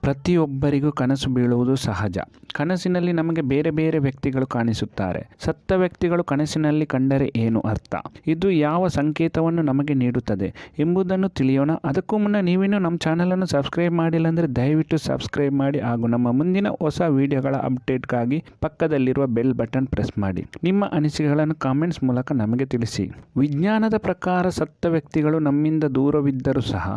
ಪ್ರತಿಯೊಬ್ಬರಿಗೂ ಕನಸು ಬೀಳುವುದು ಸಹಜ. ಕನಸಿನಲ್ಲಿ ನಮಗೆ ಬೇರೆ ಬೇರೆ ವ್ಯಕ್ತಿಗಳು ಕಾಣಿಸುತ್ತಾರೆ. ಸತ್ತ ವ್ಯಕ್ತಿಗಳು ಕನಸಿನಲ್ಲಿ ಕಂಡರೆ ಏನು ಅರ್ಥ, ಇದು ಯಾವ ಸಂಕೇತವನ್ನು ನಮಗೆ ನೀಡುತ್ತದೆ ಎಂಬುದನ್ನು ತಿಳಿಯೋಣ. ಅದಕ್ಕೂ ಮುನ್ನ ನೀವಿನ್ನೂ ನಮ್ಮ ಚಾನಲನ್ನು ಸಬ್ಸ್ಕ್ರೈಬ್ ಮಾಡಿಲ್ಲ ಅಂದರೆ ದಯವಿಟ್ಟು ಸಬ್ಸ್ಕ್ರೈಬ್ ಮಾಡಿ ಹಾಗೂ ನಮ್ಮ ಮುಂದಿನ ಹೊಸ ವಿಡಿಯೋಗಳ ಅಪ್ಡೇಟ್ಗಾಗಿ ಪಕ್ಕದಲ್ಲಿರುವ ಬೆಲ್ ಬಟನ್ ಪ್ರೆಸ್ ಮಾಡಿ. ನಿಮ್ಮ ಅನಿಸಿಕೆಗಳನ್ನು ಕಾಮೆಂಟ್ಸ್ ಮೂಲಕ ನಮಗೆ ತಿಳಿಸಿ. ವಿಜ್ಞಾನದ ಪ್ರಕಾರ ಸತ್ತ ವ್ಯಕ್ತಿಗಳು ನಮ್ಮಿಂದ ದೂರವಿದ್ದರೂ ಸಹ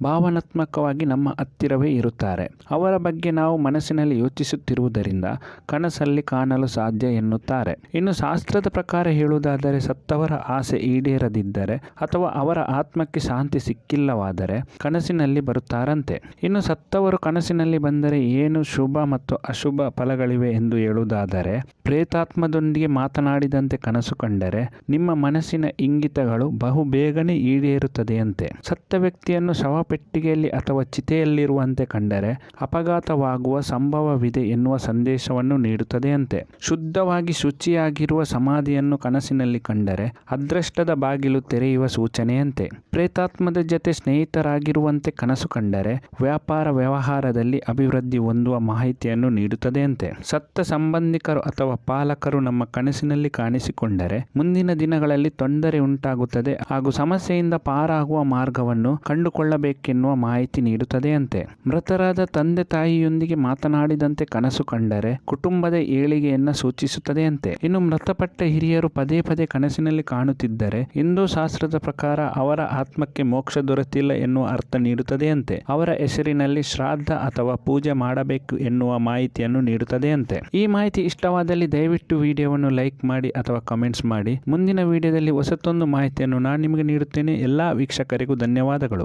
ಭಾವನಾತ್ಮಕವಾಗಿ ನಮ್ಮ ಹತ್ತಿರವೇ ಇರುತ್ತಾರೆ. ಅವರ ಬಗ್ಗೆ ನಾವು ಮನಸ್ಸಿನಲ್ಲಿ ಯೋಚಿಸುತ್ತಿರುವುದರಿಂದ ಕನಸಲ್ಲಿ ಕಾಣಲು ಸಾಧ್ಯ ಎನ್ನುತ್ತಾರೆ. ಇನ್ನು ಶಾಸ್ತ್ರದ ಪ್ರಕಾರ ಹೇಳುವುದಾದರೆ ಸತ್ತವರ ಆಸೆ ಈಡೇರದಿದ್ದರೆ ಅಥವಾ ಅವರ ಆತ್ಮಕ್ಕೆ ಶಾಂತಿ ಸಿಕ್ಕಿಲ್ಲವಾದರೆ ಕನಸಿನಲ್ಲಿ ಬರುತ್ತಾರಂತೆ. ಇನ್ನು ಸತ್ತವರು ಕನಸಿನಲ್ಲಿ ಬಂದರೆ ಏನು ಶುಭ ಮತ್ತು ಅಶುಭ ಫಲಗಳಿವೆ ಎಂದು ಹೇಳುವುದಾದರೆ, ಪ್ರೇತಾತ್ಮದೊಂದಿಗೆ ಮಾತನಾಡಿದಂತೆ ಕನಸು ಕಂಡರೆ ನಿಮ್ಮ ಮನಸ್ಸಿನ ಇಂಗಿತಗಳು ಬಹುಬೇಗನೆ ಈಡೇರುತ್ತದೆಯಂತೆ. ಸತ್ತ ವ್ಯಕ್ತಿಯನ್ನು ಶವಪೆಟ್ಟಿಗೆಯಲ್ಲಿ ಅಥವಾ ಚಿತೆಯಲ್ಲಿರುವಂತೆ ಕಂಡರೆ ಅಪಘಾತವಾಗುವ ಸಂಭವವಿದೆ ಎನ್ನುವ ಸಂದೇಶವನ್ನು ನೀಡುತ್ತದೆಯಂತೆ. ಶುದ್ಧವಾಗಿ ಶುಚಿಯಾಗಿರುವ ಸಮಾಧಿಯನ್ನು ಕನಸಿನಲ್ಲಿ ಕಂಡರೆ ಅದೃಷ್ಟದ ಬಾಗಿಲು ತೆರೆಯುವ ಸೂಚನೆಯಂತೆ. ಪ್ರೇತಾತ್ಮದ ಜೊತೆ ಸ್ನೇಹಿತರಾಗಿರುವಂತೆ ಕನಸು ಕಂಡರೆ ವ್ಯಾಪಾರ ವ್ಯವಹಾರದಲ್ಲಿ ಅಭಿವೃದ್ಧಿ ಹೊಂದುವ ಮಾಹಿತಿಯನ್ನು ನೀಡುತ್ತದೆಯಂತೆ. ಸತ್ತ ಸಂಬಂಧಿಕರು ಅಥವಾ ಪಾಲಕರು ನಮ್ಮ ಕನಸಿನಲ್ಲಿ ಕಾಣಿಸಿಕೊಂಡರೆ ಮುಂದಿನ ದಿನಗಳಲ್ಲಿ ತೊಂದರೆ ಉಂಟಾಗುತ್ತದೆ ಹಾಗೂ ಸಮಸ್ಯೆಯಿಂದ ಪಾರಾಗುವ ಮಾರ್ಗವನ್ನು ಕಂಡುಕೊಳ್ಳಬೇಕೆನ್ನುವ ಮಾಹಿತಿ ನೀಡುತ್ತದೆಯಂತೆ. ಮೃತರಾದ ತಂದೆ ತಾಯಿಯೊಂದಿಗೆ ಮಾತನಾಡಿದಂತೆ ಕನಸು ಕಂಡರೆ ಕುಟುಂಬದ ಏಳಿಗೆಯನ್ನು ಸೂಚಿಸುತ್ತದೆಯಂತೆ. ಇನ್ನು ಮೃತಪಟ್ಟ ಹಿರಿಯರು ಪದೇ ಪದೇ ಕನಸಿನಲ್ಲಿ ಕಾಣುತ್ತಿದ್ದರೆ ಹಿಂದೂ ಶಾಸ್ತ್ರದ ಪ್ರಕಾರ ಅವರ ಆತ್ಮಕ್ಕೆ ಮೋಕ್ಷ ದೊರೆತಿಲ್ಲ ಎನ್ನುವ ಅರ್ಥ ನೀಡುತ್ತದೆಯಂತೆ. ಅವರ ಹೆಸರಿನಲ್ಲಿ ಶ್ರಾದ್ದ ಅಥವಾ ಪೂಜೆ ಮಾಡಬೇಕು ಎನ್ನುವ ಮಾಹಿತಿಯನ್ನು ನೀಡುತ್ತದೆಯಂತೆ. ಈ ಮಾಹಿತಿ ಇಷ್ಟವಾದಲ್ಲಿ ದಯವಿಟ್ಟು ವಿಡಿಯೋವನ್ನು ಲೈಕ್ ಮಾಡಿ ಅಥವಾ ಕಮೆಂಟ್ಸ್ ಮಾಡಿ. ಮುಂದಿನ ವಿಡಿಯೋದಲ್ಲಿ ಹೊಸತೊಂದು ಮಾಹಿತಿಯನ್ನು ನಾನು ನಿಮಗೆ ನೀಡುತ್ತೇನೆ. ಎಲ್ಲ ವೀಕ್ಷಕರಿಗೂ ಧನ್ಯವಾದಗಳು.